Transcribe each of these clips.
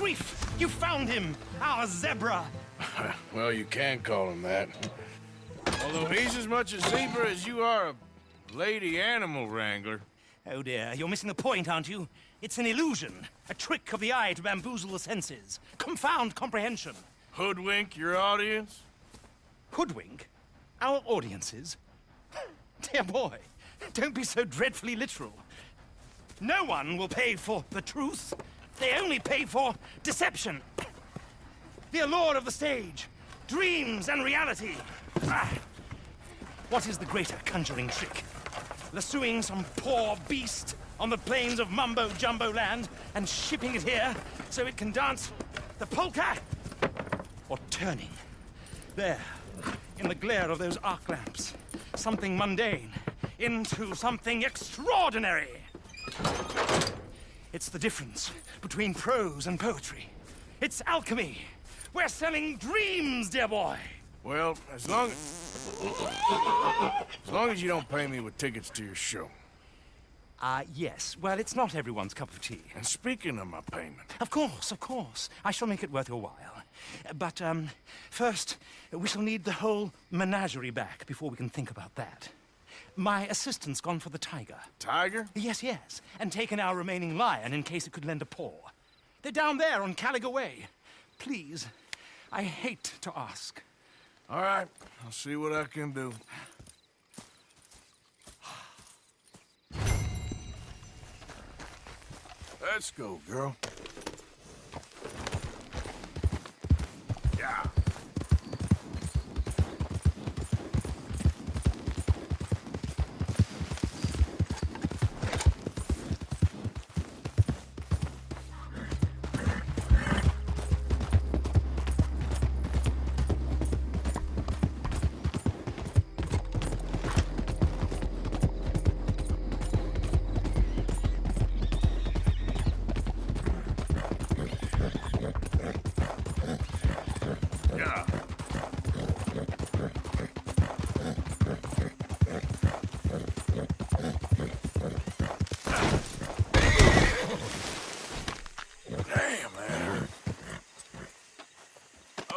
grief! You found him! Our zebra! Well, you can call him that. Although he's as much a zebra as you are a lady animal wrangler. Oh dear, you're missing the point, aren't you? It's an illusion. A trick of the eye to bamboozle the senses. Confound comprehension. Hoodwink your audience? Hoodwink? Our audiences? Dear boy, don't be so dreadfully literal. No one will pay for the truth. They only pay for deception. The allure of the stage. Dreams and reality. Ah. What is the greater conjuring trick? Lassoing some poor beast on the plains of mumbo-jumbo land and shipping it here so it can dance the polka? Or turning, there, in the glare of those arc lamps, something mundane into something extraordinary? It's the difference between prose and poetry. It's alchemy. We're selling dreams, dear boy. Well, as long as you don't pay me with tickets to your show. Yes. Well, it's not everyone's cup of tea. And speaking of my payment... Of course, of course. I shall make it worth your while. But, first, we shall need the whole menagerie back before we can think about that. My assistant's gone for the tiger. Tiger? Yes, yes. And taken our remaining lion in case it could lend a paw. They're down there on Caliga Way. Please, I hate to ask. All right, I'll see what I can do. Let's go, girl. Yeah.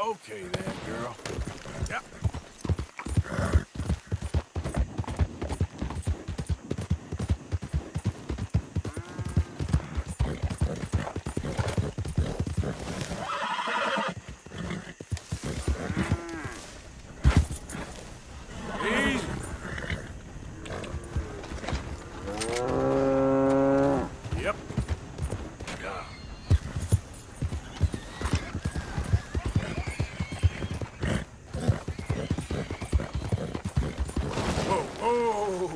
Okay then, girl. Yep. Easy. Yep. Yeah. Oh!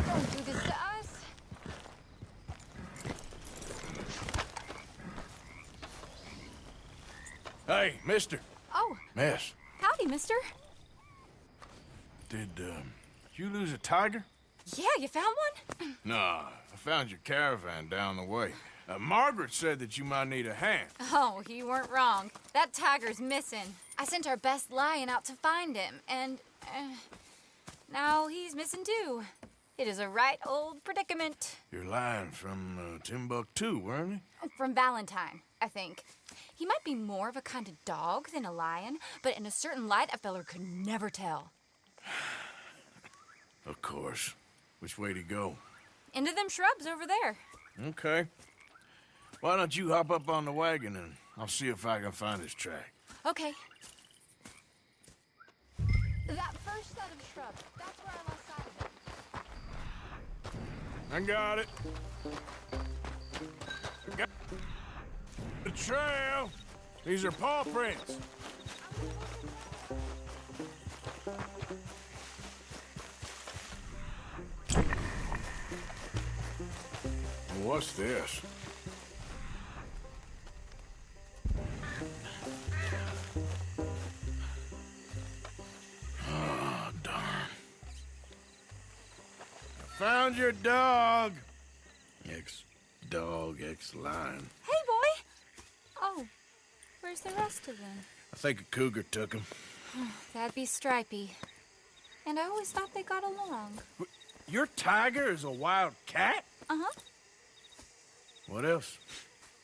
Don't do this to us. Hey, mister. Oh, Miss, howdy, mister. did you lose a tiger? Yeah, you found one? Nah, I found your caravan down the way. Margaret said that you might need a hand. Oh, you weren't wrong. That tiger's missing. I sent our best lion out to find him, and now he's missing too. It is a right old predicament. Your lion from Timbuktu, weren't he? From Valentine, I think. He might be more of a kind of dog than a lion, but in a certain light, a feller could never tell. Of course. Which way to go? Into them shrubs over there. Okay. Why don't you hop up on the wagon and I'll see if I can find his track. Okay. That first set of shrubs, that's where I lost sight of it. I got it. Got the trail. These are paw prints. What's this? Oh, darn. I found your dog. Ex-dog, ex-lion. Hey, boy! Oh, where's the rest of them? I think a cougar took him. That'd be Stripey. and I always thought they got along. Your tiger is a wild cat? Uh-huh. What else?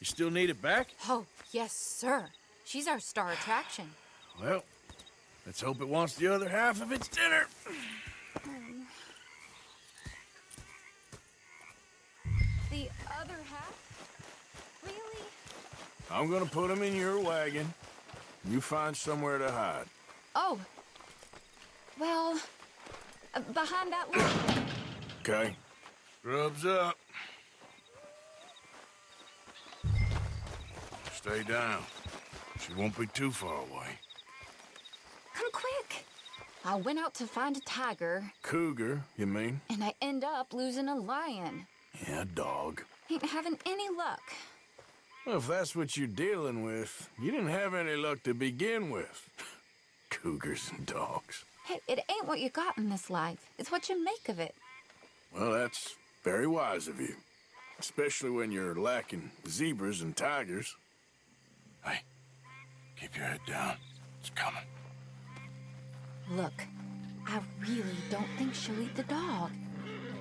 You still need it back? Oh, yes, sir. She's our star attraction. Well, let's hope it wants the other half of its dinner. The other half? Really? I'm gonna put him in your wagon. You find somewhere to hide. Oh. Well, behind that log. Okay. Grub's up. Stay down. She won't be too far away. Come quick. I went out to find a tiger, Cougar, you mean? and I end up losing a lion. Yeah, dog. Ain't having any luck. Well, if that's what you're dealing with, you didn't have any luck to begin with. Cougars and dogs. Hey, it ain't what you got in this life. It's what you make of it. Well, that's very wise of you. Especially when you're lacking zebras and tigers. Hey, keep your head down. It's coming. Look, I really don't think she'll eat the dog.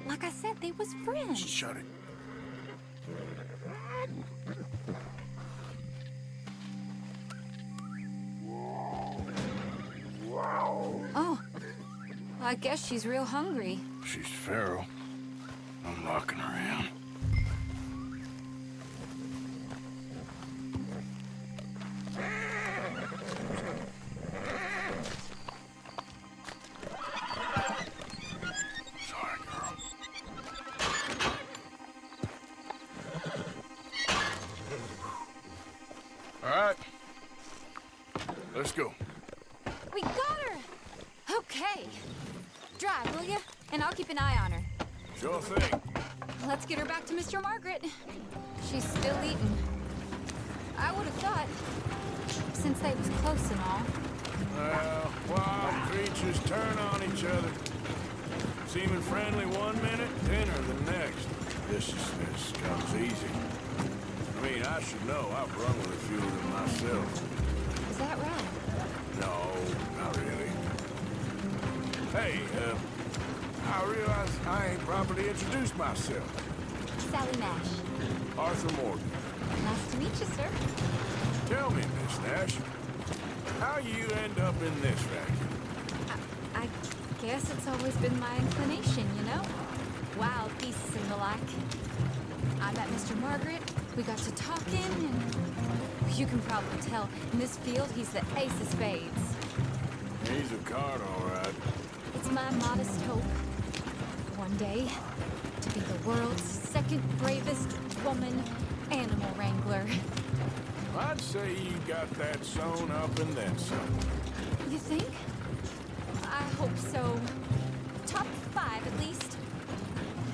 Like I said, they was friends. Shut it. Oh, I guess she's real hungry. She's feral. I'm rocking around. Sorry, girl. All right. Let's go. We got her! Okay. Drive, will you? And I'll keep an eye on her. Sure thing. Let's get her back to Mr. Margaret. She's still eating. I would have thought, since they was close and all. Well, wild creatures turn on each other. Seeming friendly one minute, dinner the next. Viciousness comes easy. I mean, I should know. I've run with a few of them myself. Is that right? No, not really. Hey, I realize I ain't properly introduced myself. Sally Nash. Arthur Morgan. Nice to meet you, sir. Tell me, Miss Nash, how you end up in this racket? I guess it's always been my inclination, you know? Wild beasts and the like. I met Mr. Margaret, we got to talking, and you can probably tell, in this field, he's the ace of spades. He's a card, all right. It's my modest hope, one day, to be the world's second bravest woman animal wrangler. I'd say you got that sewn up and then some. You think? I hope so. Top 5, at least.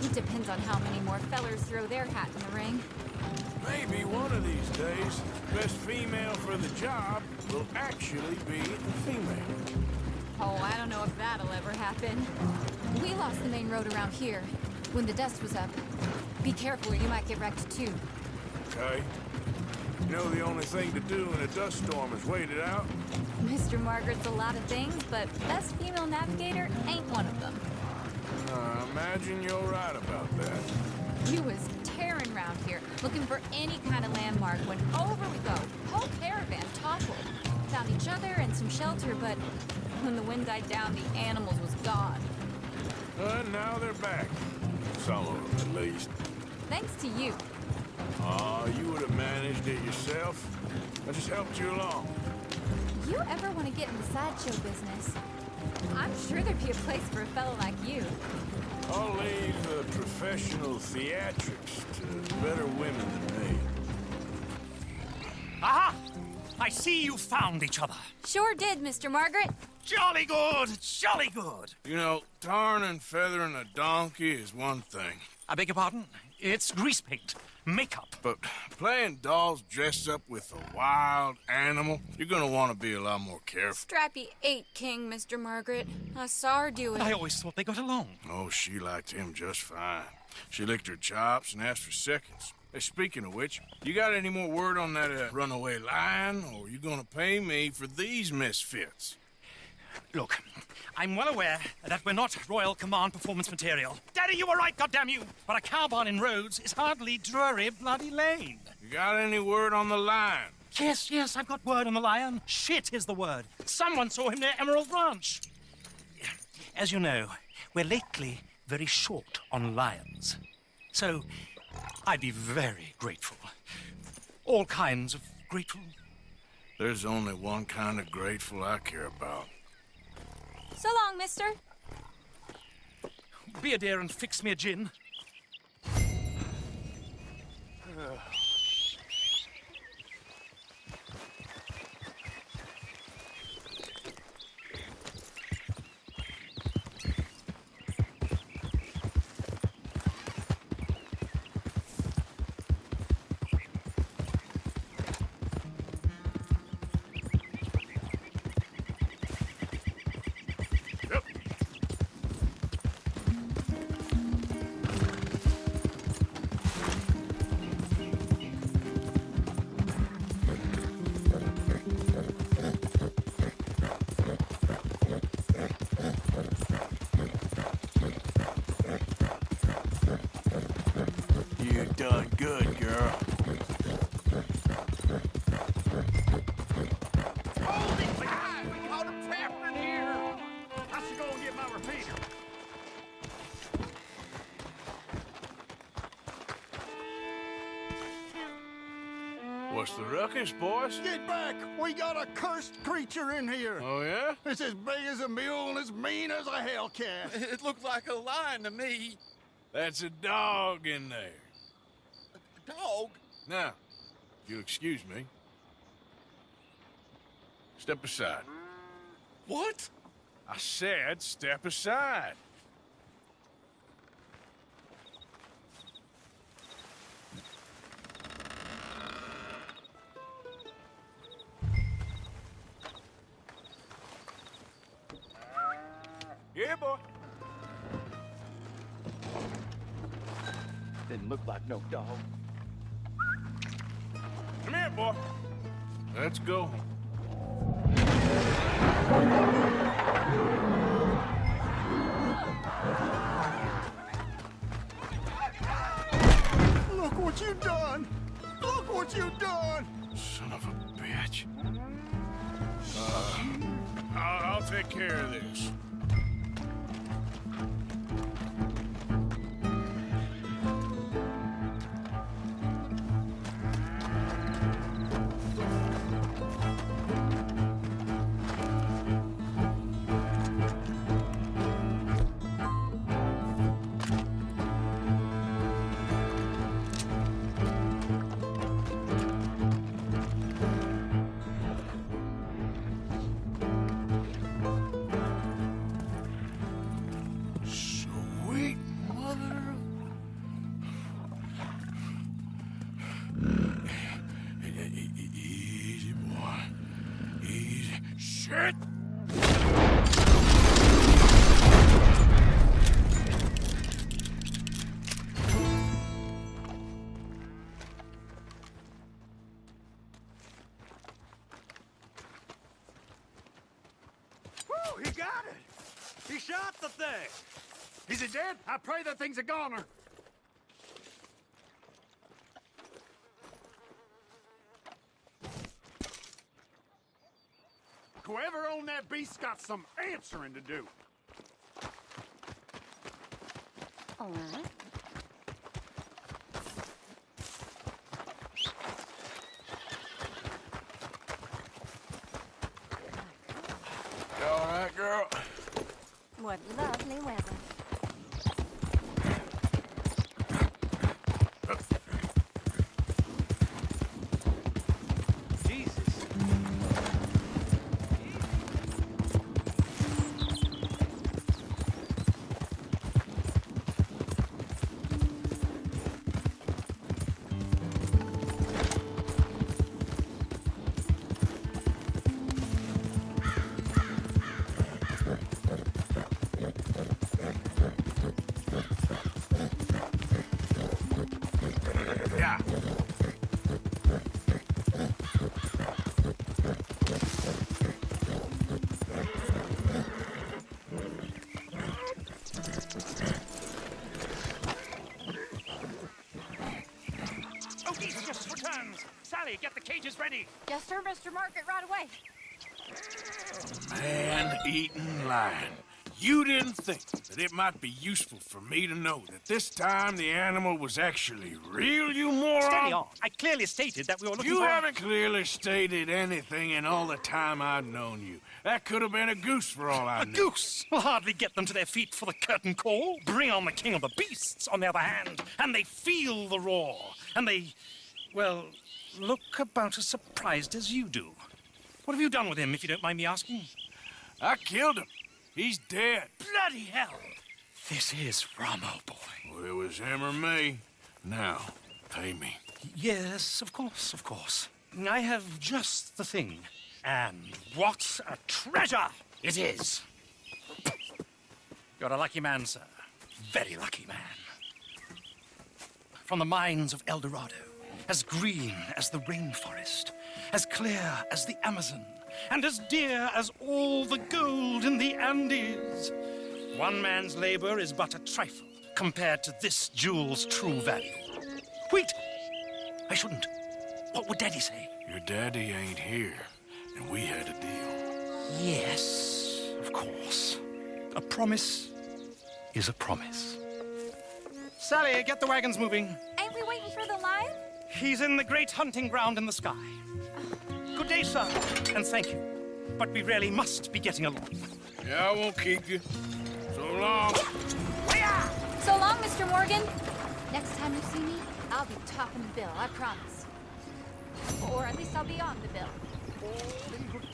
It depends on how many more fellers throw their hat in the ring. Maybe one of these days, best female for the job will actually be a female. Oh, I don't know if that'll ever happen. We lost the main road around here when the dust was up. Be careful or you might get wrecked too. Okay? You know the only thing to do in a dust storm is wait it out? Mr. Margaret's a lot of things, but best female navigator ain't one of them. I imagine you're right about that. We was tearing around here, looking for any kind of landmark when over we go. Whole caravan toppled. Found each other and some shelter, but when the wind died down, the animals was gone. And now they're back. Some of them, at least. Thanks to you. You would have managed it yourself. I just helped you along. You ever want to get in the sideshow business? I'm sure there'd be a place for a fellow like you. I'll leave the professional theatrics to better women than me. Aha! I see you found each other. Sure did, Mr. Margaret. Jolly good, jolly good. You know, tarring and feathering a donkey is one thing. I beg your pardon? It's grease paint, makeup. But playing dolls dressed up with a wild animal, you're gonna want to be a lot more careful. Strappy ate King, Mr. Margaret. I saw her do it. I always thought they got along. Oh, she liked him just fine. She licked her chops and asked for seconds. Hey, speaking of which, you got any more word on that runaway lion, or you gonna pay me for these misfits? Look, I'm well aware that we're not Royal Command performance material. Daddy, you were right, goddamn you! But a cow barn in Rhodes is hardly Drury Bloody Lane. You got any word on the lion? Yes, I've got word on the lion. Shit is the word. Someone saw him near Emerald Ranch. As you know, we're lately very short on lions. So, I'd be very grateful. All kinds of grateful. There's only one kind of grateful I care about. So long, mister. Be a dear and fix me a gin. You done good, girl. Holy cow! We caught him trapped in here! I should go and get my repeater. What's the ruckus, boys? Get back! We got a cursed creature in here. Oh, yeah? It's as big as a mule and as mean as a hellcat. It looked like a lion to me. That's a dog in there. Dog? Now, if you'll excuse me. Step aside. What? I said step aside. Yeah, boy. Didn't look like no dog. Come here, boy. Let's go. Look what you done! Look what you done! Son of a bitch. I'll take care of this. Sweet mother Easy, boy. Easy. Shit! Woo, he got it! He shot the thing! Is it dead? I pray that thing's a goner. Whoever owned that beast's got some answering to do. All right. You all right, girl? What lovely weather. Jesus. cage is ready. Yes, sir, Mr. Margaret, right away. Man-eating lion. You didn't think that it might be useful for me to know that this time the animal was actually real, you moron? Steady on. I clearly stated that we were looking You for... haven't clearly stated anything in all the time I've known you. That could have been a goose for all I A knew. goose will hardly get them to their feet for the curtain call. Bring on the king of the beasts, on the other hand, and they feel the roar. And they, well, look about as surprised as you do. What have you done with him, if you don't mind me asking? I killed him. He's dead. Bloody hell! This is Ramo, boy. Well, it was him or me. Now, pay me. Yes, of course, of course. I have just the thing. And what a treasure it is! You're a lucky man, sir. Very lucky man. From the mines of El Dorado, as green as the rainforest, as clear as the Amazon, and as dear as all the gold in the Andes. One man's labor is but a trifle compared to this jewel's true value. Wait! I shouldn't. What would Daddy say? Your daddy ain't here, and we had a deal. Yes, of course. A promise is a promise. Sally, get the wagons moving. Ain't we waiting for the lion? He's in the great hunting ground in the sky. Good day, sir, and thank you. But we really must be getting along. Yeah, I won't keep you. So long. So long, Mr. Morgan. Next time you see me, I'll be topping the bill, I promise. Or at least I'll be on the bill. All in good